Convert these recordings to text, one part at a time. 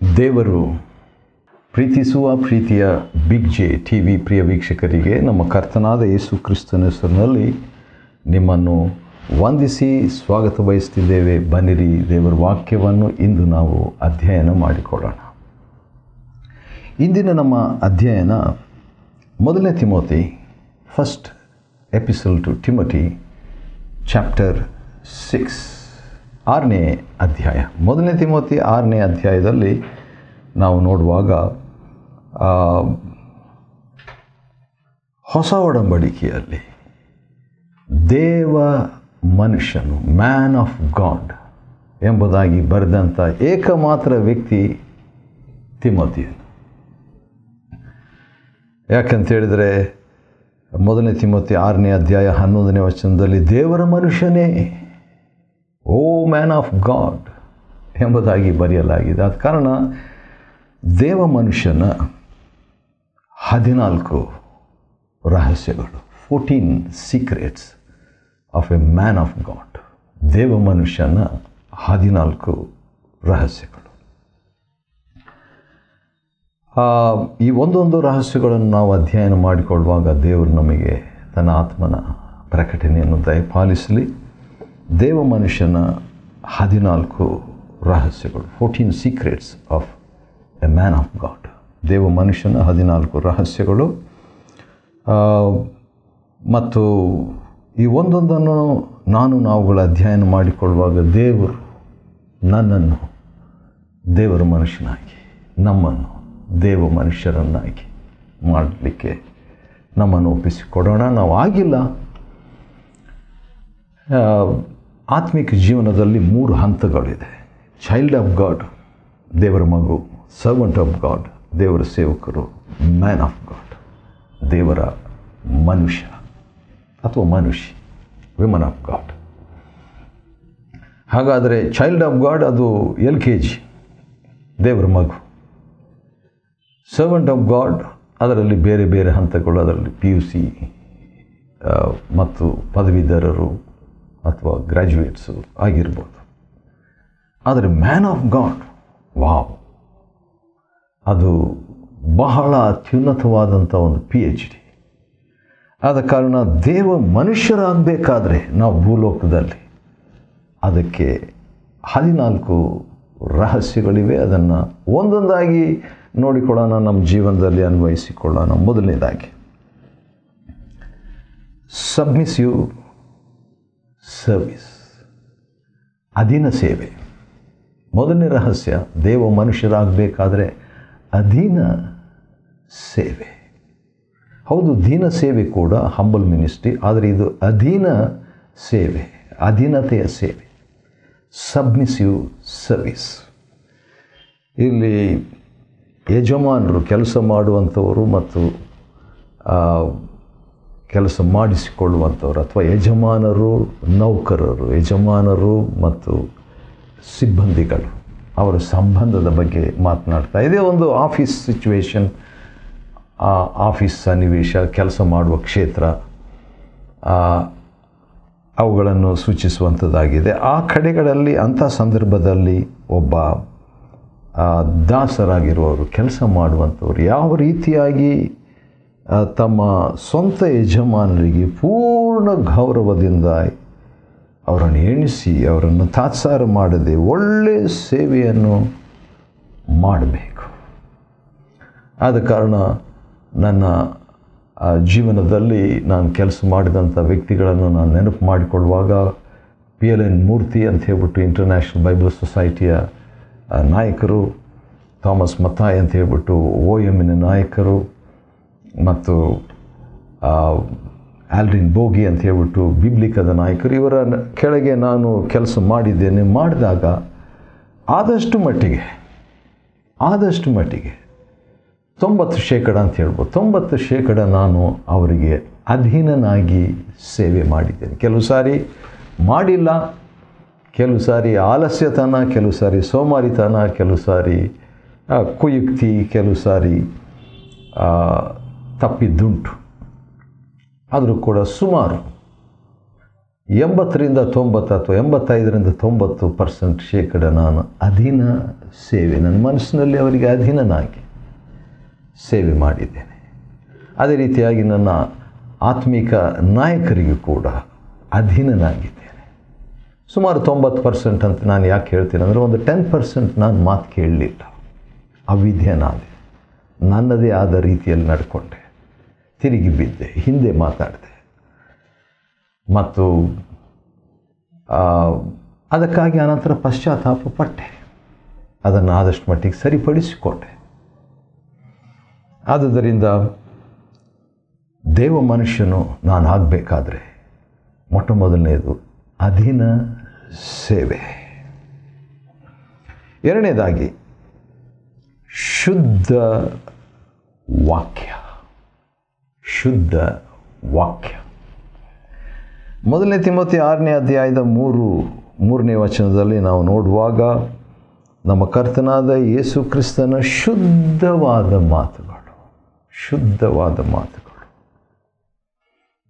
ದೇವರು ಪ್ರೀತಿಸುವ ಪ್ರೀತಿಯ ಬಿಗ್ ಜೆ ಟಿ ವಿ ಪ್ರಿಯ ವೀಕ್ಷಕರಿಗೆ ನಮ್ಮ ಕರ್ತನಾದ ಯೇಸು ಕ್ರಿಸ್ತನ ಹೆಸರಿನಲ್ಲಿ ನಿಮ್ಮನ್ನು ವಂದಿಸಿ ಸ್ವಾಗತ ಬಯಸ್ತಿದ್ದೇವೆ. ಬನ್ನಿರಿ, ದೇವರ ವಾಕ್ಯವನ್ನು ಇಂದು ನಾವು ಅಧ್ಯಯನ ಮಾಡಿಕೊಳ್ಳೋಣ. ಇಂದಿನ ನಮ್ಮ ಅಧ್ಯಯನ 1 Timothy first epistle to ಟಿಮೋಥಿ chapter 6 6ನೇ ಅಧ್ಯಾಯ. 1 ತಿಮೋಥಿ 6ನೇ ಅಧ್ಯಾಯದಲ್ಲಿ ನಾವು ನೋಡುವಾಗ ಹೊಸ ಒಡಂಬಡಿಕೆಯಲ್ಲಿ ದೇವ ಮನುಷ್ಯನು, ಮ್ಯಾನ್ ಆಫ್ ಗಾಡ್ ಎಂಬುದಾಗಿ ಬರೆದಂಥ ಏಕಮಾತ್ರ ವ್ಯಕ್ತಿ ತಿಮೋಥಿಯನು. ಯಾಕಂತೇಳಿದರೆ 1 ತಿಮೋಥಿ 6ನೇ ಅಧ್ಯಾಯ 11ನೇ ವಚನದಲ್ಲಿ ದೇವರ ಮನುಷ್ಯನೇ, ಓ ಮ್ಯಾನ್ ಆಫ್ ಗಾಡ್ ಎಂಬುದಾಗಿ ಬರೆಯಲಾಗಿದೆ. ಆದ ಕಾರಣ ದೇವ ಮನುಷ್ಯನ 14 ರಹಸ್ಯಗಳು, 14 secrets of a man of god. ದೇವ ಮನುಷ್ಯನ 14 ರಹಸ್ಯಗಳು. ಈ ಒಂದೊಂದು ರಹಸ್ಯಗಳನ್ನು ನಾವು ಅಧ್ಯಯನ ಮಾಡಿಕೊಳ್ಳುವಾಗ ದೇವರು ನಮಗೆ ತನ್ನ ಆತ್ಮನ ಪ್ರಕಟಣೆಯನ್ನು ದಯಪಾಲಿಸಲಿ. ದೇವ ಮನುಷ್ಯನ 14 ರಹಸ್ಯಗಳು, 14 secrets of a man of god. ದೇವ ಮನುಷ್ಯನ 14 ರಹಸ್ಯಗಳು. ಮತ್ತು ಈ ಒಂದೊಂದನ್ನು ನಾವುಗಳ ಅಧ್ಯಯನ ಮಾಡಿಕೊಳ್ಳುವಾಗ ದೇವರು ನನ್ನನ್ನು ದೇವರ ಮನುಷ್ಯನಾಗಿ, ನಮ್ಮನ್ನು ದೇವ ಮನುಷ್ಯರನ್ನಾಗಿ ಮಾಡಲಿಕ್ಕೆ ನಮ್ಮನ್ನು ಒಪ್ಪಿಸಿಕೊಡೋಣ. ನಾವು ಆಗಿಲ್ಲ. ಆತ್ಮಿಕ ಜೀವನದಲ್ಲಿ 3 ಹಂತಗಳಿದೆ. ಚೈಲ್ಡ್ ಆಫ್ ಗಾಡ್, ದೇವರ ಮಗು; ಸರ್ವೆಂಟ್ ಆಫ್ ಗಾಡ್, ದೇವರ ಸೇವಕರು; ಮ್ಯಾನ್ ಆಫ್ ಗಾಡ್, ದೇವರ ಮನುಷ್ಯ ಅಥವಾ ಮನುಷ್ಯ, ವಿಮನ್ ಆಫ್ ಗಾಡ್. ಹಾಗಾದರೆ ಚೈಲ್ಡ್ ಆಫ್ ಗಾಡ್ ಅದು LKG, ದೇವರ ಮಗು. ಸರ್ವೆಂಟ್ ಆಫ್ ಗಾಡ್ ಅದರಲ್ಲಿ ಬೇರೆ ಬೇರೆ ಹಂತಗಳು, ಅದರಲ್ಲಿ PUC ಮತ್ತು ಪದವೀಧರರು ಅಥವಾ ಗ್ರ್ಯಾಜುಯೇಟ್ಸು ಆಗಿರ್ಬೋದು. ಆದರೆ ಮ್ಯಾನ್ ಆಫ್ ಗಾಡ್, ವಾವ್, ಅದು ಬಹಳ ಅತ್ಯುನ್ನತವಾದಂಥ ಒಂದು PhD. ಆದ ಕಾರಣ ದೇವ ಮನುಷ್ಯರಾಗಬೇಕಾದ್ರೆ ನಾವು ಭೂಲೋಕದಲ್ಲಿ ಅದಕ್ಕೆ 14 ರಹಸ್ಯಗಳಿವೆ. ಅದನ್ನು ಒಂದೊಂದಾಗಿ ನೋಡಿಕೊಳ್ಳೋಣ, ನಮ್ಮ ಜೀವನದಲ್ಲಿ ಅನ್ವಯಿಸಿಕೊಳ್ಳೋಣ. ಮೊದಲನೇದಾಗಿ ಸಬ್ಮಿಸಿವ್ ಸರ್ವಿಸ್, ಅಧೀನ ಸೇವೆ. ಮೊದಲನೇ ರಹಸ್ಯ, ದೇವ ಮನುಷ್ಯರಾಗಬೇಕಾದ್ರೆ ಅಧೀನ ಸೇವೆ. ಹೌದು, ದೀನ ಸೇವೆ ಕೂಡ ಹಂಬಲ್ ಮಿನಿಸ್ಟ್ರಿ, ಆದರೆ ಇದು ಅಧೀನ ಸೇವೆ, ಅಧೀನತೆಯ ಸೇವೆ, ಸಬ್ಮಿಸಿವ್ ಸರ್ವಿಸ್. ಇಲ್ಲಿ ಯಜಮಾನರು, ಕೆಲಸ ಮಾಡುವಂಥವರು ಮತ್ತು ಕೆಲಸ ಮಾಡಿಸಿಕೊಳ್ಳುವಂಥವ್ರು, ಅಥವಾ ಯಜಮಾನರು, ನೌಕರರು, ಯಜಮಾನರು ಮತ್ತು ಸಿಬ್ಬಂದಿಗಳು, ಅವರ ಸಂಬಂಧದ ಬಗ್ಗೆ ಮಾತನಾಡ್ತಾ ಇದೆ. ಒಂದು ಆಫೀಸ್ ಸಿಚುವೇಶನ್, ಆಫೀಸ್ ಸನ್ನಿವೇಶ, ಕೆಲಸ ಮಾಡುವ ಕ್ಷೇತ್ರ, ಅವುಗಳನ್ನು ಸೂಚಿಸುವಂಥದ್ದಾಗಿದೆ. ಆ ಕಡೆಗಳಲ್ಲಿ, ಅಂಥ ಸಂದರ್ಭದಲ್ಲಿ ಒಬ್ಬ ದಾಸರಾಗಿರುವವರು, ಕೆಲಸ ಮಾಡುವಂಥವ್ರು ಯಾವ ರೀತಿಯಾಗಿ ತಮ್ಮ ಸ್ವಂತ ಯಜಮಾನರಿಗೆ ಪೂರ್ಣ ಗೌರವದಿಂದ ಅವರನ್ನು ಎಣಿಸಿ, ಅವರನ್ನು ತಾತ್ಸಾರ ಮಾಡದೆ ಒಳ್ಳೆಯ ಸೇವೆಯನ್ನು ಮಾಡಬೇಕು. ಆದ ಕಾರಣ ನನ್ನ ಜೀವನದಲ್ಲಿ ನಾನು ಕೆಲಸ ಮಾಡಿದಂಥ ವ್ಯಕ್ತಿಗಳನ್ನು ನಾನು ನೆನಪು ಮಾಡಿಕೊಳ್ಳುವಾಗ PLN ಮೂರ್ತಿ ಅಂತ ಹೇಳ್ಬಿಟ್ಟು ಇಂಟರ್ನ್ಯಾಷನಲ್ ಬೈಬಲ್ ಸೊಸೈಟಿಯ ನಾಯಕರು, ಥಾಮಸ್ ಮಥಾಯ್ ಅಂತ ಹೇಳ್ಬಿಟ್ಟು OMನ ನಾಯಕರು, ಮತ್ತು ಆಲ್ಡ್ರಿನ್ ಬೋಗಿ ಅಂತ ಹೇಳ್ಬಿಟ್ಟು ಬಿಬ್ಲಿಕದ ನಾಯಕರು, ಇವರ ಕೆಳಗೆ ನಾನು ಕೆಲಸ ಮಾಡಿದ್ದೇನೆ. ಮಾಡಿದಾಗ ಆದಷ್ಟು ಮಟ್ಟಿಗೆ 90% ಅಂತ ಹೇಳ್ಬೋದು, 90% ನಾನು ಅವರಿಗೆ ಅಧೀನನಾಗಿ ಸೇವೆ ಮಾಡಿದ್ದೇನೆ. ಕೆಲವು ಸಾರಿ ಮಾಡಿಲ್ಲ, ಕೆಲವು ಸಾರಿ ಆಲಸ್ಯತನ, ಕೆಲವು ಸಾರಿ ಸೋಮಾರಿತನ, ಕೆಲವು ಸಾರಿ ಕುಯುಕ್ತಿ, ಕೆಲವು ಸಾರಿ ತಪ್ಪಿದ್ದುಂಟು. ಆದರೂ ಕೂಡ ಸುಮಾರು 80-90 ಅಥವಾ 85-90% ನಾನು ಅಧೀನ ಸೇವೆ, ನನ್ನ ಮನಸ್ಸಿನಲ್ಲಿ ಅವರಿಗೆ ಅಧೀನನಾಗಿ ಸೇವೆ ಮಾಡಿದ್ದೇನೆ. ಅದೇ ರೀತಿಯಾಗಿ ನನ್ನ ಆತ್ಮಿಕ ನಾಯಕರಿಗೂ ಕೂಡ ಅಧೀನನಾಗಿದ್ದೇನೆ. ಸುಮಾರು 90% ಅಂತ ನಾನು ಯಾಕೆ ಹೇಳ್ತೀನಿ ಅಂದರೆ, ಒಂದು 10% ನಾನು ಮಾತು ಕೇಳಲಿಲ್ಲ, ಅವಿಧೇಯನಾದೆ, ನನ್ನದೇ ಆದ ರೀತಿಯಲ್ಲಿ ನಡ್ಕೊಂಡೆ, ತಿರುಗಿ ಬಿದ್ದೆ, ಹಿಂದೆ ಮಾತಾಡಿದೆ ಮತ್ತು ಅದಕ್ಕಾಗಿ ಅನಂತರ ಪಶ್ಚಾತ್ತಾಪ ಪಟ್ಟೆ, ಅದನ್ನು ಆದಷ್ಟು ಮಟ್ಟಿಗೆ ಸರಿಪಡಿಸಿಕೊಂಡೆ. ಆದುದರಿಂದ ದೇವ ಮನುಷ್ಯನು ನಾನು ಆಗಬೇಕಾದ್ರೆ ಮೊಟ್ಟ ಮೊದಲನೇದು ಅಧೀನ ಸೇವೆ. ಎರಡನೇದಾಗಿ ಶುದ್ಧ ವಾಕ್ಯ. ಶುದ್ಧ ವಾಕ್ಯ. 1 ತಿಮೋಥಿ 6ನೇ ಅಧ್ಯಾಯದ 3ನೇ ವಚನದಲ್ಲಿ ನಾವು ನೋಡುವಾಗ, ನಮ್ಮ ಕರ್ತನಾದ ಯೇಸು ಕ್ರಿಸ್ತನ ಶುದ್ಧವಾದ ಮಾತುಗಳು,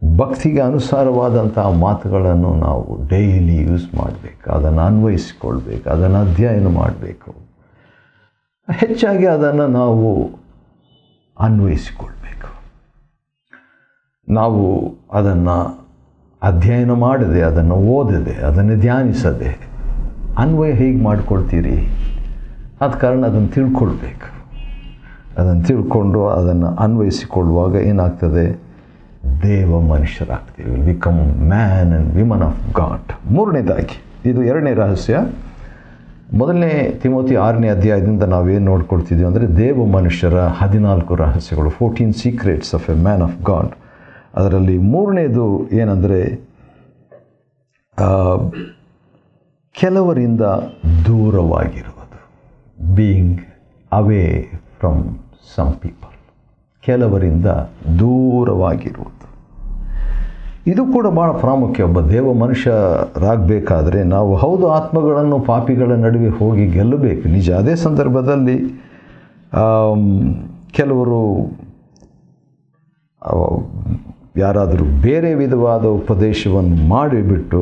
ಭಕ್ತಿಗೆ ಅನುಸಾರವಾದಂತಹ ಮಾತುಗಳನ್ನು ನಾವು ಡೈಲಿ ಯೂಸ್ ಮಾಡಬೇಕು, ಅದನ್ನು ಅನ್ವಯಿಸಿಕೊಳ್ಬೇಕು, ಅದನ್ನು ಅಧ್ಯಯನ ಮಾಡಬೇಕು. ಹೆಚ್ಚಾಗಿ ಅದನ್ನು ನಾವು ಅನ್ವಯಿಸಿಕೊಳ್ಬೇಕು. ನಾವು ಅದನ್ನು ಅಧ್ಯಯನ ಮಾಡದೆ, ಅದನ್ನು ಓದದೆ, ಅದನ್ನು ಧ್ಯಾನಿಸದೆ ಅನ್ವಯ ಹೇಗೆ ಮಾಡ್ಕೊಳ್ತೀರಿ? ಆದ ಕಾರಣ ಅದನ್ನು ತಿಳ್ಕೊಳ್ಬೇಕು. ಅದನ್ನು ತಿಳ್ಕೊಂಡು ಅದನ್ನು ಅನ್ವಯಿಸಿಕೊಳ್ಳುವಾಗ ಏನಾಗ್ತದೆ? ದೇವ ಮನುಷ್ಯರಾಗ್ತೀವಿ. Become man and women of God. ಮೂರನೇದಾಗಿ, ಇದು ಎರಡನೇ ರಹಸ್ಯ. 1 ತಿಮೋಥಿ 6ನೇ ಅಧ್ಯಾಯದಿಂದ ನಾವೇನು ನೋಡ್ಕೊಳ್ತಿದ್ದೀವಿ ಅಂದರೆ, ದೇವ ಮನುಷ್ಯರ 14 ರಹಸ್ಯಗಳು, 14 secrets of a man of God. ಅದರಲ್ಲಿ ಮೂರನೇದು ಏನಂದರೆ, ಕೆಲವರಿಂದ ದೂರವಾಗಿರುವುದು. Being away from some people. ಕೆಲವರಿಂದ ದೂರವಾಗಿರುವುದು. ಇದು ಕೂಡ ಭಾಳ ಪ್ರಾಮುಖ್ಯ. ಒಬ್ಬ ದೇವ ಮನುಷ್ಯರಾಗಬೇಕಾದ್ರೆ ನಾವು ಹೌದು ಆತ್ಮಗಳನ್ನು ಪಾಪಿಗಳ ನಡುವೆ ಹೋಗಿ ಗೆಲ್ಲಬೇಕು, ನಿಜ. ಅದೇ ಸಂದರ್ಭದಲ್ಲಿ ಕೆಲವರು ಯಾರಾದರೂ ಬೇರೆ ವಿಧವಾದ ಉಪದೇಶವನ್ನು ಮಾಡಿಬಿಟ್ಟು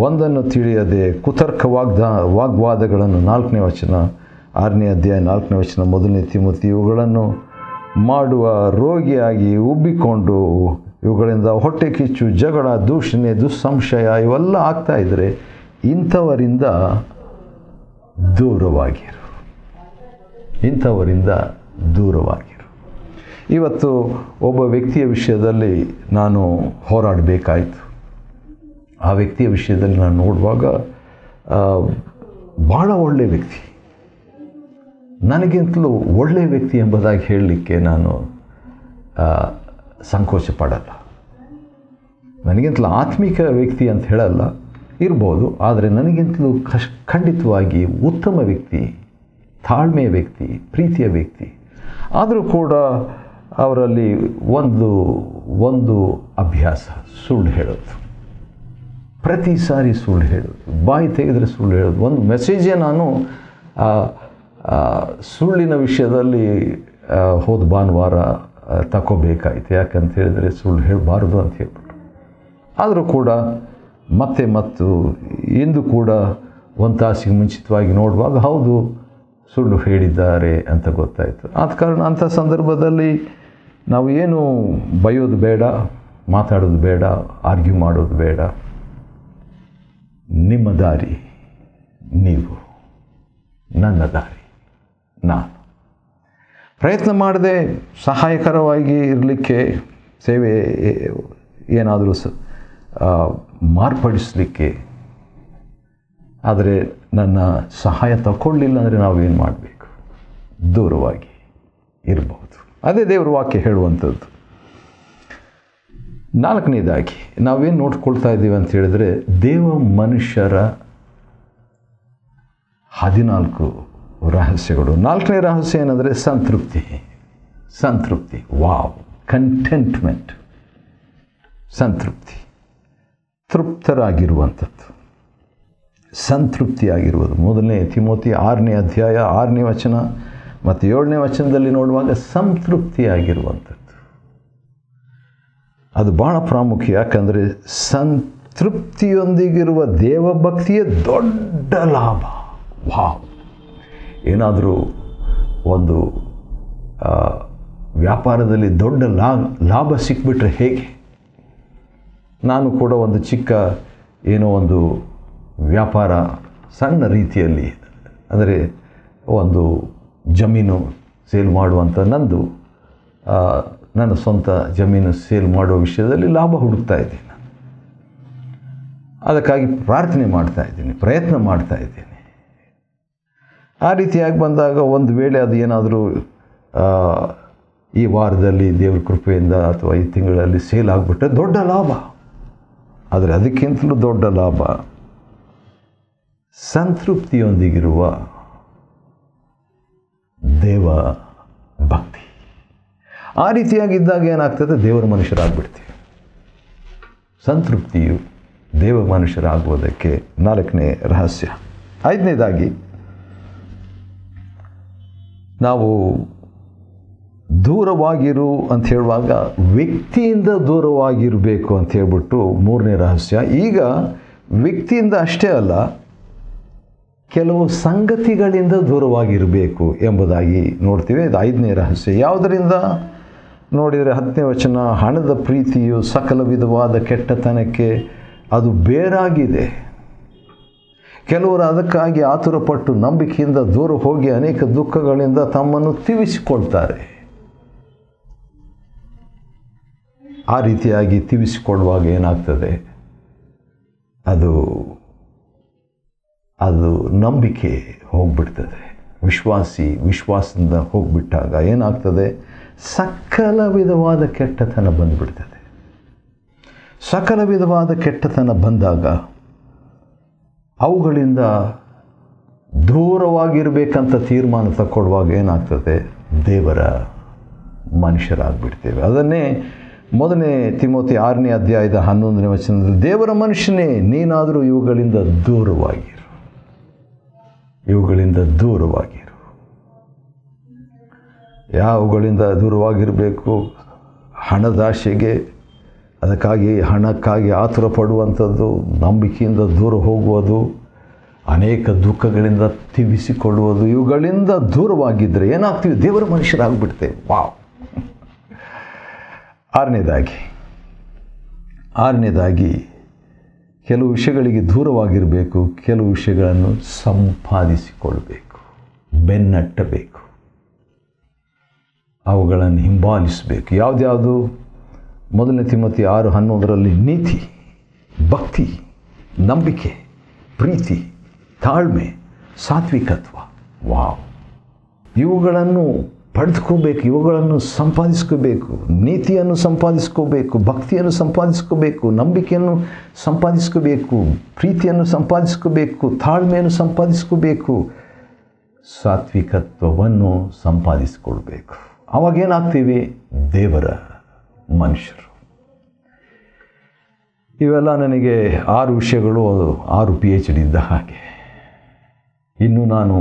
ಒಂದನ್ನು ತಿಳಿಯದೆ ಕುತರ್ಕ ವಾಗ್ವಾದಗಳನ್ನು 4ನೇ ವಚನ 6ನೇ ಅಧ್ಯಾಯ 4ನೇ ವಚನ 1 ತಿಮೋಥಿ ಇವುಗಳನ್ನು ಮಾಡುವ ರೋಗಿಯಾಗಿ ಉಬ್ಬಿಕೊಂಡು ಇವುಗಳಿಂದ ಹೊಟ್ಟೆ ಕಿಚ್ಚು, ಜಗಳ, ದೂಷಣೆ, ದುಸ್ಸಂಶಯ ಇವೆಲ್ಲ ಆಗ್ತಾ ಇದ್ದರೆ ಇಂಥವರಿಂದ ದೂರವಾಗಿರು. ಇವತ್ತು ಒಬ್ಬ ವ್ಯಕ್ತಿಯ ವಿಷಯದಲ್ಲಿ ನಾನು ಹೋರಾಡಬೇಕಾಯಿತು. ಆ ವ್ಯಕ್ತಿಯ ವಿಷಯದಲ್ಲಿ ನಾನು ನೋಡುವಾಗ ಭಾಳ ಒಳ್ಳೆಯ ವ್ಯಕ್ತಿ, ನನಗಿಂತಲೂ ಒಳ್ಳೆಯ ವ್ಯಕ್ತಿ ಎಂಬುದಾಗಿ ಹೇಳಲಿಕ್ಕೆ ನಾನು ಸಂಕೋಚ ಪಡಲ್ಲ. ನನಗಿಂತಲೂ ಆತ್ಮಿಕ ವ್ಯಕ್ತಿ ಅಂತ ಹೇಳಲ್ಲ, ಇರ್ಬೋದು. ಆದರೆ ನನಗಿಂತಲೂ ಖಂಡಿತವಾಗಿ ಉತ್ತಮ ವ್ಯಕ್ತಿ, ತಾಳ್ಮೆಯ ವ್ಯಕ್ತಿ, ಪ್ರೀತಿಯ ವ್ಯಕ್ತಿ. ಆದರೂ ಕೂಡ ಅವರಲ್ಲಿ ಒಂದು ಅಭ್ಯಾಸ, ಸುಳ್ಳು ಹೇಳೋದು. ಪ್ರತಿ ಸಾರಿ ಸುಳ್ಳು ಹೇಳೋದು, ಬಾಯಿ ತೆಗೆದರೆ ಸುಳ್ಳು ಹೇಳೋದು. ಒಂದು ಮೆಸೇಜೇ ನಾನು ಸುಳ್ಳಿನ ವಿಷಯದಲ್ಲಿ ಹೋದ ಭಾನುವಾರ ತಗೋಬೇಕಾಯ್ತು. ಯಾಕಂತ ಹೇಳಿದರೆ ಸುಳ್ಳು ಹೇಳಬಾರ್ದು ಅಂತ ಹೇಳ್ಬಿಟ್ಟು. ಆದರೂ ಕೂಡ ಮತ್ತು ಇಂದು ಕೂಡ ಒಂದು ತಾಸಿಗೆ ಮುಂಚಿತವಾಗಿ ನೋಡುವಾಗ ಹೌದು ಸುಳ್ಳು ಹೇಳಿದ್ದಾರೆ ಅಂತ ಗೊತ್ತಾಯಿತು. ಆದ ಕಾರಣ ಅಂಥ ಸಂದರ್ಭದಲ್ಲಿ ನಾವು ಏನು ಬೈಯೋದು ಬೇಡ, ಮಾತಾಡೋದು ಬೇಡ, ಆರ್ಗ್ಯೂ ಮಾಡೋದು ಬೇಡ. ನಿಮ್ಮ ದಾರಿ ನೀವು, ನನ್ನ ದಾರಿ ನಾನು. ಪ್ರಯತ್ನ ಮಾಡದೆ ಸಹಾಯಕರವಾಗಿ ಇರಲಿಕ್ಕೆ, ಸೇವೆ ಏನಾದರೂ ಮಾರ್ಪಡಿಸಲಿಕ್ಕೆ. ಆದರೆ ನನ್ನ ಸಹಾಯ ತಗೊಳ್ಳಿಲ್ಲ ಅಂದರೆ ನಾವೇನು ಮಾಡಬೇಕು? ದೂರವಾಗಿ ಇರಬಹುದು. ಅದೇ ದೇವರ ವಾಕ್ಯ ಹೇಳುವಂಥದ್ದು. 4ನೇದಾಗಿ ನಾವೇನು ನೋಡ್ಕೊಳ್ತಾ ಇದ್ದೀವಿ ಅಂತ ಹೇಳಿದ್ರೆ, ದೇವ ಮನುಷ್ಯರ 14 ರಹಸ್ಯಗಳು. 4ನೇ ರಹಸ್ಯ ಏನಂದರೆ ಸಂತೃಪ್ತಿ. ವಾವ್, ಕಂಟೆಂಟ್ಮೆಂಟ್, ಸಂತೃಪ್ತಿ, ತೃಪ್ತರಾಗಿರುವಂಥದ್ದು, ಸಂತೃಪ್ತಿಯಾಗಿರುವುದು. 1 ತಿಮೋಥಿ 6ನೇ ಅಧ್ಯಾಯ 6ನೇ ವಚನ ಮತ್ತು 7ನೇ ವಚನದಲ್ಲಿ ನೋಡುವಾಗ ಸಂತೃಪ್ತಿಯಾಗಿರುವಂಥದ್ದು ಅದು ಭಾಳ ಪ್ರಾಮುಖ್ಯ. ಯಾಕಂದರೆ ತೃಪ್ತಿಯೊಂದಿಗಿರುವ ದೇವಭಕ್ತಿಯೇ ದೊಡ್ಡ ಲಾಭ. ವಾವ್! ಏನಾದರೂ ಒಂದು ವ್ಯಾಪಾರದಲ್ಲಿ ದೊಡ್ಡ ಲಾಭ ಸಿಕ್ಬಿಟ್ರೆ ಹೇಗೆ? ನಾನು ಕೂಡ ಒಂದು ಚಿಕ್ಕ ಏನೋ ಒಂದು ವ್ಯಾಪಾರ ಸಣ್ಣ ರೀತಿಯಲ್ಲಿ, ಅಂದರೆ ಒಂದು ಜಮೀನು ಸೇಲ್ ಮಾಡುವಂಥ ನನ್ನ ಸ್ವಂತ ಜಮೀನು ಸೇಲ್ ಮಾಡುವ ವಿಷಯದಲ್ಲಿ ಲಾಭ ಹುಡುಕ್ತಾ ಇದ್ದೀನಿ. ಅದಕ್ಕಾಗಿ ಪ್ರಾರ್ಥನೆ ಮಾಡ್ತಾ ಇದ್ದೀನಿ, ಪ್ರಯತ್ನ ಮಾಡ್ತಾ ಇದ್ದೀನಿ. ಆ ರೀತಿಯಾಗಿ ಬಂದಾಗ ಒಂದು ವೇಳೆ ಅದು ಏನಾದರೂ ಈ ವಾರದಲ್ಲಿ ದೇವ್ರ ಕೃಪೆಯಿಂದ ಅಥವಾ ಈ ತಿಂಗಳಲ್ಲಿ ಸೇಲ್ ಆಗಿಬಿಟ್ರೆ ದೊಡ್ಡ ಲಾಭ. ಆದರೆ ಅದಕ್ಕಿಂತಲೂ ದೊಡ್ಡ ಲಾಭ ಸಂತೃಪ್ತಿಯೊಂದಿಗಿರುವ ದೇವ ಭಕ್ತಿ. ಆ ರೀತಿಯಾಗಿದ್ದಾಗ ಏನಾಗ್ತದೆ? ದೇವರ ಮನುಷ್ಯರಾಗ್ಬಿಡ್ತೀವಿ. ಸಂತೃಪ್ತಿಯು ದೇವ ಮನುಷ್ಯರಾಗುವುದಕ್ಕೆ 4ನೇ ರಹಸ್ಯ. 5ನೇದಾಗಿ, ನಾವು ದೂರವಾಗಿರು ಅಂತ ಹೇಳುವಾಗ ವ್ಯಕ್ತಿಯಿಂದ ದೂರವಾಗಿರಬೇಕು ಅಂತ ಹೇಳ್ಬಿಟ್ಟು 3ನೇ ರಹಸ್ಯ. ಈಗ ವ್ಯಕ್ತಿಯಿಂದ ಅಷ್ಟೇ ಅಲ್ಲ, ಕೆಲವು ಸಂಗತಿಗಳಿಂದ ದೂರವಾಗಿರಬೇಕು ಎಂಬುದಾಗಿ ನೋಡ್ತೀವಿ. ಇದು 5ನೇ ರಹಸ್ಯ. ಯಾವುದರಿಂದ ನೋಡಿದರೆ 10ನೇ ವಚನ, ಹಣದ ಪ್ರೀತಿಯು ಸಕಲ ವಿಧವಾದ ಕೆಟ್ಟತನಕ್ಕೆ ಅದು ಬೇರಾಗಿದೆ. ಕೆಲವರು ಅದಕ್ಕಾಗಿ ಆತುರಪಟ್ಟು ನಂಬಿಕೆಯಿಂದ ದೂರ ಹೋಗಿ ಅನೇಕ ದುಃಖಗಳಿಂದ ತಮ್ಮನ್ನು ತಿವಿಸಿಕೊಳ್ತಾರೆ. ಆ ರೀತಿಯಾಗಿ ತಿವಿಸಿಕೊಳ್ಳುವಾಗ ಏನಾಗ್ತದೆ? ಅದು ನಂಬಿಕೆ ಹೋಗ್ಬಿಡ್ತದೆ. ವಿಶ್ವಾಸದಿಂದ ಹೋಗ್ಬಿಟ್ಟಾಗ ಏನಾಗ್ತದೆ? ಸಕಲ ವಿಧವಾದ ಕೆಟ್ಟತನ ಬಂದುಬಿಡ್ತದೆ. ಸಕಲ ವಿಧವಾದ ಕೆಟ್ಟತನ ಬಂದಾಗ ಅವುಗಳಿಂದ ದೂರವಾಗಿರಬೇಕಂತ ತೀರ್ಮಾನ ತಗೊಳ್ಳುವಾಗ ಏನಾಗ್ತದೆ? ದೇವರ ಮನುಷ್ಯರಾಗ್ಬಿಡ್ತೇವೆ. ಅದನ್ನೇ 1ನೇ ತಿಮೋಥಿ 6ನೇ ಅಧ್ಯಾಯದ 11ನೇ ವಚನದಲ್ಲಿ, ದೇವರ ಮನುಷ್ಯನೇ ನೀನಾದರೂ ಇವುಗಳಿಂದ ದೂರವಾಗಿರು. ಯಾವುಗಳಿಂದ ದೂರವಾಗಿರಬೇಕು? ಹಣದಾಶೆಗೆ, ಅದಕ್ಕಾಗಿ ಹಣಕ್ಕಾಗಿ ಆತುರ ಪಡುವಂಥದ್ದು, ನಂಬಿಕೆಯಿಂದ ದೂರ ಹೋಗುವುದು, ಅನೇಕ ದುಃಖಗಳಿಂದ ತಿವಿಸಿಕೊಳ್ಳುವುದು, ಇವುಗಳಿಂದ ದೂರವಾಗಿದ್ದರೆ ಏನಾಗ್ತೀವಿ? ದೇವರ ಮನುಷ್ಯರಾಗ್ಬಿಡ್ತೇವೆ. ವಾವ್! 6ನೇದಾಗಿ ಕೆಲವು ವಿಷಯಗಳಿಗೆ ದೂರವಾಗಿರಬೇಕು, ಕೆಲವು ವಿಷಯಗಳನ್ನು ಸಂಪಾದಿಸಿಕೊಳ್ಬೇಕು, ಬೆನ್ನಟ್ಟಬೇಕು, ಅವುಗಳನ್ನು ಹಿಂಬಾಲಿಸಬೇಕು. ಯಾವ್ದ್ಯಾವುದು? 1ನೇ ತಿಮೋಥಿ 6:11 ನೀತಿ, ಭಕ್ತಿ, ನಂಬಿಕೆ, ಪ್ರೀತಿ, ತಾಳ್ಮೆ, ಸಾತ್ವಿಕತ್ವ. ವಾವ್! ಇವುಗಳನ್ನು ಪಡೆದುಕೋಬೇಕು, ಇವುಗಳನ್ನು ಸಂಪಾದಿಸ್ಕೋಬೇಕು. ನೀತಿಯನ್ನು ಸಂಪಾದಿಸ್ಕೋಬೇಕು, ಭಕ್ತಿಯನ್ನು ಸಂಪಾದಿಸ್ಕೋಬೇಕು, ನಂಬಿಕೆಯನ್ನು ಸಂಪಾದಿಸ್ಕೋಬೇಕು, ಪ್ರೀತಿಯನ್ನು ಸಂಪಾದಿಸ್ಕೋಬೇಕು, ತಾಳ್ಮೆಯನ್ನು ಸಂಪಾದಿಸ್ಕೋಬೇಕು, ಸಾತ್ವಿಕತ್ವವನ್ನು ಸಂಪಾದಿಸ್ಕೊಳ್ಬೇಕು. ಅವಾಗೇನಾಗ್ತೀವಿ? ದೇವರ ಮನುಷ್ಯರು. ಇವೆಲ್ಲ ನನಗೆ 6 ವಿಷಯಗಳು, 6 PhD ಇದ್ದ ಹಾಗೆ. ಇನ್ನು ನಾನು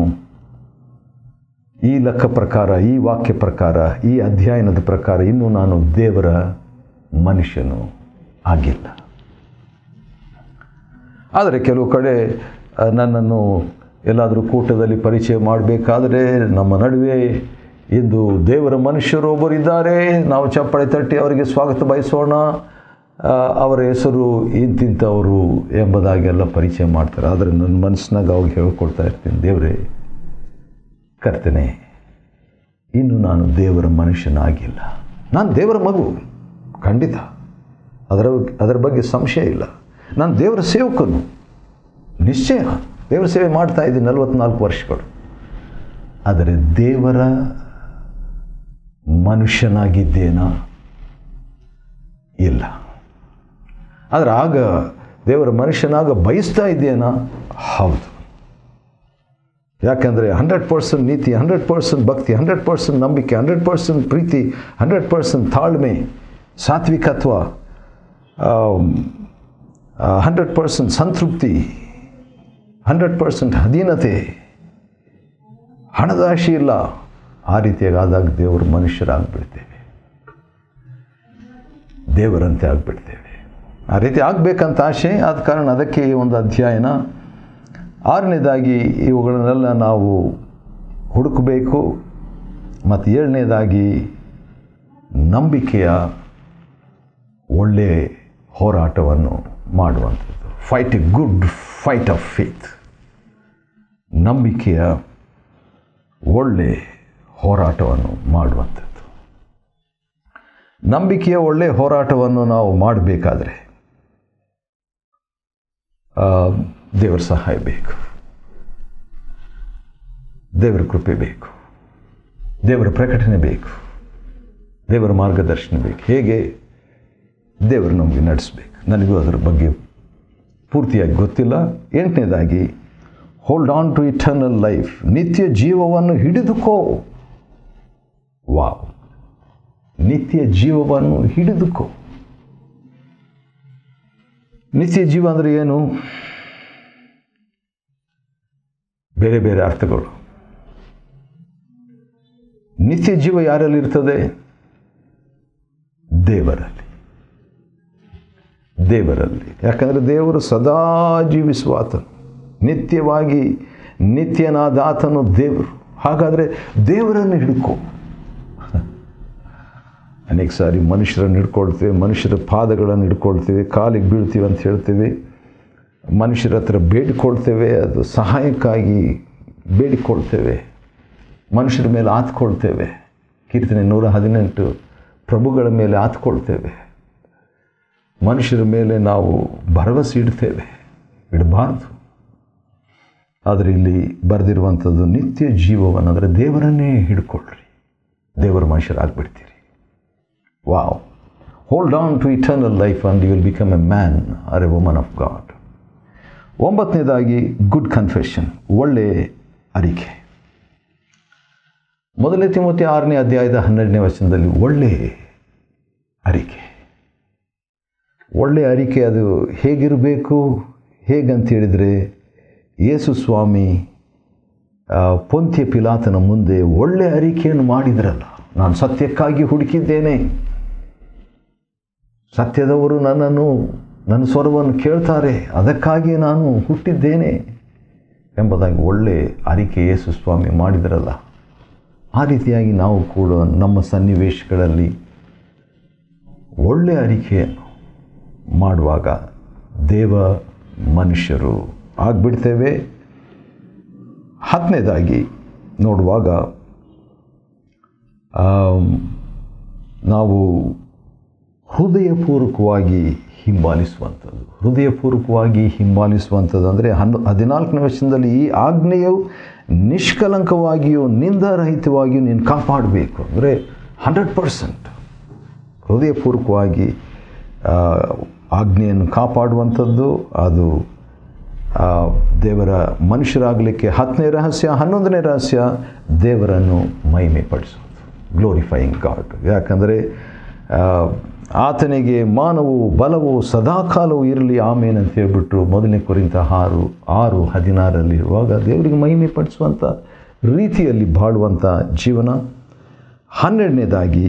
ಈ ಲೆಕ್ಕ ಪ್ರಕಾರ, ಈ ವಾಕ್ಯ ಪ್ರಕಾರ, ಈ ಅಧ್ಯಯನದ ಪ್ರಕಾರ ಇನ್ನೂ ನಾನು ದೇವರ ಮನುಷ್ಯನು ಆಗಿಲ್ಲ. ಆದರೆ ಕೆಲವು ಕಡೆ ನನ್ನನ್ನು ಎಲ್ಲಾದರೂ ಕೂಟದಲ್ಲಿ ಪರಿಚಯ ಮಾಡಬೇಕಾದರೆ ನಮ್ಮ ನಡುವೆ ಇಂದು ದೇವರ ಮನುಷ್ಯರು ಒಬ್ಬರಿದ್ದಾರೆ, ನಾವು ಚಪ್ಪಾಳೆ ತಟ್ಟಿ ಅವರಿಗೆ ಸ್ವಾಗತ ಬಯಸೋಣ, ಅವರ ಹೆಸರು ಇಂತಿಂಥವರು ಎಂಬುದಾಗೆಲ್ಲ ಪರಿಚಯ ಮಾಡ್ತಾರೆ. ಆದರೆ ನನ್ನ ಮನಸ್ಸಿನಾಗ ಅವಾಗ ಹೇಳ್ಕೊಳ್ತಾ ಇರ್ತೀನಿ, ದೇವರೇ ಕರ್ತನೆ, ಇನ್ನು ನಾನು ದೇವರ ಮನುಷ್ಯನಾಗಿಲ್ಲ. ನಾನು ದೇವರ ಮಗು, ಖಂಡಿತ, ಅದರ ಬಗ್ಗೆ ಸಂಶಯ ಇಲ್ಲ. ನಾನು ದೇವರ ಸೇವಕನು, ನಿಶ್ಚಯ ದೇವರ ಸೇವೆ ಮಾಡ್ತಾ ಇದ್ದೀನಿ 44 ವರ್ಷಗಳು. ಆದರೆ ದೇವರ ಮನುಷ್ಯನಾಗಿದ್ದೇನಾ? ಇಲ್ಲ. ಆದರೆ ಆಗ ದೇವರ ಮನುಷ್ಯನಾಗ ಬಯಸ್ತಾ ಇದ್ದೇನಾ? ಹೌದು. ಯಾಕೆಂದರೆ 100% ನೀತಿ, 100% ಭಕ್ತಿ, 100% ನಂಬಿಕೆ, 100% ಪ್ರೀತಿ, 100% ತಾಳ್ಮೆ, ಸಾತ್ವಿಕತ್ವ, 100% ಸಂತೃಪ್ತಿ, 100% ಅಧೀನತೆ, ಹಣದಾಶೆ ಇಲ್ಲ. ಆ ರೀತಿಯಾಗಿ ಆದಾಗ ದೇವರ ಮನುಷ್ಯರಾಗ್ಬಿಡ್ತೇವೆ, ದೇವರಂತೆ ಆಗಿಬಿಡ್ತೇವೆ. ಆ ರೀತಿ ಆಗಬೇಕಂತ ಆಸೆ. ಆದ ಕಾರಣ ಅದಕ್ಕೆ ಈ ಒಂದು ಅಧ್ಯಯನ. 6ನೇದಾಗಿ ಇವುಗಳನ್ನೆಲ್ಲ ನಾವು ಹುಡುಕಬೇಕು. ಮತ್ತು 7ನೇದಾಗಿ ನಂಬಿಕೆಯ ಒಳ್ಳೆಯ ಹೋರಾಟವನ್ನು ಮಾಡುವಂಥದ್ದು. Fight A good fight of faith. ನಂಬಿಕೆಯ ಒಳ್ಳೆ ಹೋರಾಟವನ್ನು ಮಾಡುವಂಥದ್ದು. ನಂಬಿಕೆಯ ಒಳ್ಳೆಯ ಹೋರಾಟವನ್ನು ನಾವು ಮಾಡಬೇಕಾದ್ರೆ ದೇವರ ಸಹಾಯ ಬೇಕು, ದೇವರ ಕೃಪೆ ಬೇಕು, ದೇವರ ಪ್ರಕಟಣೆ ಬೇಕು, ದೇವರ ಮಾರ್ಗದರ್ಶನ ಬೇಕು. ಹೇಗೆ ದೇವರು ನಮಗೆ ನಡೆಸಬೇಕು. ನನಗೂ ಅದರ ಬಗ್ಗೆ ಪೂರ್ತಿಯಾಗಿ ಗೊತ್ತಿಲ್ಲ. 8ನೇದಾಗಿ hold on to eternal life. ನಿತ್ಯ ಜೀವವನ್ನು ಹಿಡಿದುಕೋ. ವಾವ್, ನಿತ್ಯ ಜೀವವನ್ನು ಹಿಡಿದುಕೋ. ನಿತ್ಯ ಜೀವ ಅಂದರೆ ಏನು? ಬೇರೆ ಬೇರೆ ಅರ್ಥಗಳು. ನಿತ್ಯ ಜೀವ ಯಾರಲ್ಲಿರ್ತದೆ? ದೇವರಲ್ಲಿ. ಯಾಕಂದರೆ ದೇವರು ಸದಾ ಜೀವಿಸುವಾತನು, ನಿತ್ಯವಾಗಿ ನಿತ್ಯನಾದಾತನು ದೇವರು. ಹಾಗಾದರೆ ದೇವರನ್ನು ಹಿಡ್ಕೋ. ಅನೇಕ ಸಾರಿ ಮನುಷ್ಯರನ್ನು ಹಿಡ್ಕೊಳ್ತೇವೆ, ಮನುಷ್ಯರ ಪಾದಗಳನ್ನು ಹಿಡ್ಕೊಳ್ತೇವೆ, ಕಾಲಿಗೆ ಬೀಳ್ತೀವಿ ಅಂತ ಹೇಳ್ತೇವೆ, ಮನುಷ್ಯರ ಹತ್ರ ಬೇಡಿಕೊಳ್ತೇವೆ, ಅದು ಸಹಾಯಕ್ಕಾಗಿ ಬೇಡಿಕೊಳ್ತೇವೆ, ಮನುಷ್ಯರ ಮೇಲೆ ಆತ್ಕೊಳ್ತೇವೆ. ಕೀರ್ತನೆ 118 ಪ್ರಭುಗಳ ಮೇಲೆ ಆತ್ಕೊಳ್ತೇವೆ, ಮನುಷ್ಯರ ಮೇಲೆ ನಾವು ಭರವಸೆ ಇಡಬಾರ್ದು. ಆದರೆ ಇಲ್ಲಿ ಬರೆದಿರುವಂಥದ್ದು ನಿತ್ಯ ಜೀವವನ್ನು, ಅಂದರೆ ದೇವರನ್ನೇ ಹಿಡ್ಕೊಳ್ರಿ, ದೇವರ ಮನುಷ್ಯರಾಗ್ಬಿಡ್ತೀರಿ. Wow, hold on to eternal life and you will become a man or a woman of God. 9ನೇದಾಗಿ ಗುಡ್ ಕನ್ಫೆಷನ್, ಒಳ್ಳೆಯ ಅರಿಕೆ. 1 ತಿಮೋಥೆ 6ನೇ ಅಧ್ಯಾಯದ 12ನೇ ವಚನದಲ್ಲಿ ಒಳ್ಳೆಯ ಅರಿಕೆ. ಒಳ್ಳೆಯ ಅರಿಕೆ ಅದು ಹೇಗಿರಬೇಕು? ಹೇಗಂತ ಹೇಳಿದರೆ, ಯೇಸು ಸ್ವಾಮಿ ಪೊಂತ್ಯ ಪಿಲಾತನ ಮುಂದೆ ಒಳ್ಳೆಯ ಅರಿಕೆಯನ್ನು ಮಾಡಿದ್ರಲ್ಲ. ನಾನು ಸತ್ಯಕ್ಕಾಗಿ ಹುಡುಕಿದ್ದೇನೆ, ಸತ್ಯದವರು ನನ್ನ ಸ್ವರವನ್ನು ಕೇಳ್ತಾರೆ, ಅದಕ್ಕಾಗಿ ನಾನು ಹುಟ್ಟಿದ್ದೇನೆ ಎಂಬುದಾಗಿ ಒಳ್ಳೆಯ ಅರಿಕೆ ಯೇಸು ಸ್ವಾಮಿ ಮಾಡಿದ್ರಲ್ಲ. ಆ ರೀತಿಯಾಗಿ ನಾವು ಕೂಡ ನಮ್ಮ ಸನ್ನಿವೇಶಗಳಲ್ಲಿ ಒಳ್ಳೆಯ ಅರಿಕೆಯನ್ನು ಮಾಡುವಾಗ ದೇವ ಮನುಷ್ಯರು ಆಗಿಬಿಡ್ತೇವೆ. 10ನೇದಾಗಿ ನೋಡುವಾಗ ನಾವು ಹೃದಯಪೂರ್ವಕವಾಗಿ ಹಿಂಬಾಲಿಸುವಂಥದ್ದು ಅಂದರೆ 14ನೇ ವಚನದಲ್ಲಿ ಈ ಆಜ್ಞೆಯು ನಿಷ್ಕಲಂಕವಾಗಿಯೂ ನಿಂದಾರಹಿತವಾಗಿಯೂ ನೀನು ಕಾಪಾಡಬೇಕು. ಅಂದರೆ 100% ಹೃದಯಪೂರ್ವಕವಾಗಿ ಆಜ್ಞೆಯನ್ನು ಕಾಪಾಡುವಂಥದ್ದು. ಅದು ದೇವರ ಮನುಷ್ಯರಾಗಲಿಕ್ಕೆ 10ನೇ ರಹಸ್ಯ. 11ನೇ ರಹಸ್ಯ ದೇವರನ್ನು ಮಹಿಮೆ ಪಡಿಸೋದು, ಗ್ಲೋರಿಫೈಯಿಂಗ್ ಗಾಡ್. ಯಾಕಂದರೆ ಆತನಿಗೆ ಮಾನವು ಬಲವು ಸದಾಕಾಲವೂ ಇರಲಿ ಆಮೇನ್ ಅಂತ ಹೇಳ್ಬಿಟ್ಟು 1 ಕೊರಿಂಥ 6:16 ದೇವರಿಗೆ ಮಹಿಮೆ ಪಡಿಸುವಂಥ ರೀತಿಯಲ್ಲಿ ಬಾಳುವಂಥ ಜೀವನ. 12ನೇದಾಗಿ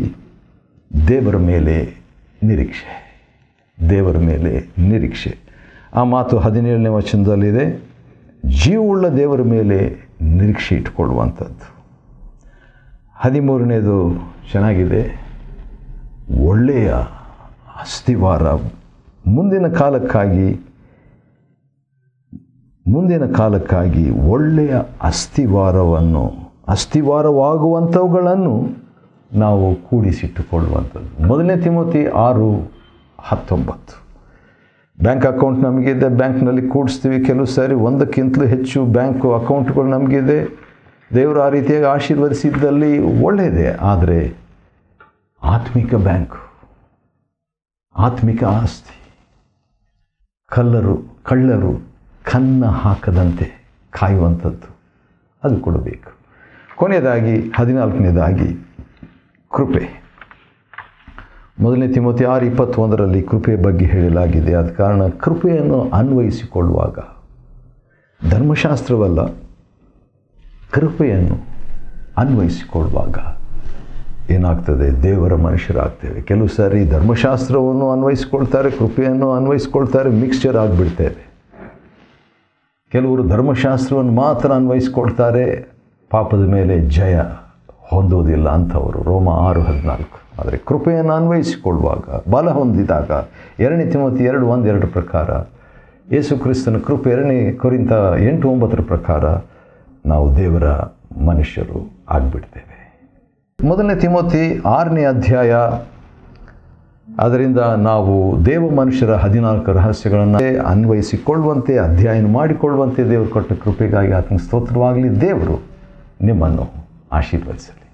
ದೇವರ ಮೇಲೆ ನಿರೀಕ್ಷೆ. ಆ ಮಾತು 17ನೇ ವಚನದಲ್ಲಿದೆ. ಜೀವವುಳ್ಳ ದೇವರ ಮೇಲೆ ನಿರೀಕ್ಷೆ ಇಟ್ಕೊಳ್ಳುವಂಥದ್ದು. 13ನೇದು ಚೆನ್ನಾಗಿದೆ, ಒಳ್ಳೆಯ ಅಸ್ಥಿವಾರ. ಮುಂದಿನ ಕಾಲಕ್ಕಾಗಿ ಒಳ್ಳೆಯ ಅಸ್ಥಿವಾರವಾಗುವಂಥವುಗಳನ್ನು ನಾವು ಕೂಡಿಸಿಟ್ಟುಕೊಳ್ಳುವಂಥದ್ದು. 1 ತಿಮೋಥೆ 6:19. ಬ್ಯಾಂಕ್ ಅಕೌಂಟ್ ನಮಗಿದೆ, ಬ್ಯಾಂಕ್ನಲ್ಲಿ ಕೂಡಿಸ್ತೀವಿ. ಕೆಲವು ಸಾರಿ 1ಕ್ಕಿಂತಲೂ ಹೆಚ್ಚು ಬ್ಯಾಂಕ್ ಅಕೌಂಟ್ಗಳು ನಮಗಿದೆ. ದೇವರು ಆ ರೀತಿಯಾಗಿ ಆಶೀರ್ವದಿಸಿದ್ದಲ್ಲಿ ಒಳ್ಳೆಯದೇ. ಆದರೆ ಆತ್ಮಿಕ ಬ್ಯಾಂಕು, ಆತ್ಮಿಕ ಆಸ್ತಿ ಕಳ್ಳರು ಕನ್ನ ಹಾಕದಂತೆ ಕಾಯುವಂಥದ್ದು, ಅದು ಕೊಡಬೇಕು. ಕೊನೆಯದಾಗಿ 14ನೇದಾಗಿ ಕೃಪೆ. 1 ತಿಮೋಥೆ 6:21 ಕೃಪೆಯ ಬಗ್ಗೆ ಹೇಳಲಾಗಿದೆ. ಆದ ಕಾರಣ ಕೃಪೆಯನ್ನು ಅನ್ವಯಿಸಿಕೊಳ್ಳುವಾಗ ಧರ್ಮಶಾಸ್ತ್ರವಲ್ಲ, ಕೃಪೆಯನ್ನು ಅನ್ವಯಿಸಿಕೊಳ್ಳುವಾಗ ಏನಾಗ್ತದೆ, ದೇವರ ಮನುಷ್ಯರಾಗ್ತೇವೆ. ಕೆಲವು ಸಾರಿ ಧರ್ಮಶಾಸ್ತ್ರವನ್ನು ಅನ್ವಯಿಸ್ಕೊಳ್ತಾರೆ, ಕೃಪೆಯನ್ನು ಅನ್ವಯಿಸ್ಕೊಳ್ತಾರೆ, ಮಿಕ್ಸ್ಚರ್ ಆಗಿಬಿಡ್ತೇವೆ. ಕೆಲವರು ಧರ್ಮಶಾಸ್ತ್ರವನ್ನು ಮಾತ್ರ ಅನ್ವಯಿಸ್ಕೊಳ್ತಾರೆ, ಪಾಪದ ಮೇಲೆ ಜಯ ಹೊಂದೋದಿಲ್ಲ ಅಂಥವರು. ರೋಮ 6:14. ಆದರೆ ಕೃಪೆಯನ್ನು ಅನ್ವಯಿಸಿಕೊಳ್ಳುವಾಗ, ಬಲ ಹೊಂದಿದಾಗ 2 ತಿಮೋತಿ 2:1-2 ಪ್ರಕಾರ, ಯೇಸು ಕ್ರಿಸ್ತನ ಕೃಪೆ 2 ಕೊರಿಂಥ 8:9 ಪ್ರಕಾರ ನಾವು ದೇವರ ಮನುಷ್ಯರು ಆಗಿಬಿಡ್ತೇವೆ. 1 ತಿಮೋತಿ 6ನೇ ಅಧ್ಯಾಯ. ಅದರಿಂದ ನಾವು ದೇವ ಮನುಷ್ಯರ 14 ರಹಸ್ಯಗಳನ್ನು ಅನ್ವಯಿಸಿಕೊಳ್ಳುವಂತೆ, ಅಧ್ಯಯನ ಮಾಡಿಕೊಳ್ಳುವಂತೆ ದೇವರು ಕೊಟ್ಟ ಕೃಪೆಗಾಗಿ ಆತನ ಸ್ತೋತ್ರವಾಗಲಿ. ದೇವರು ನಿಮ್ಮನ್ನು ಆಶೀರ್ವದಿಸಲಿ.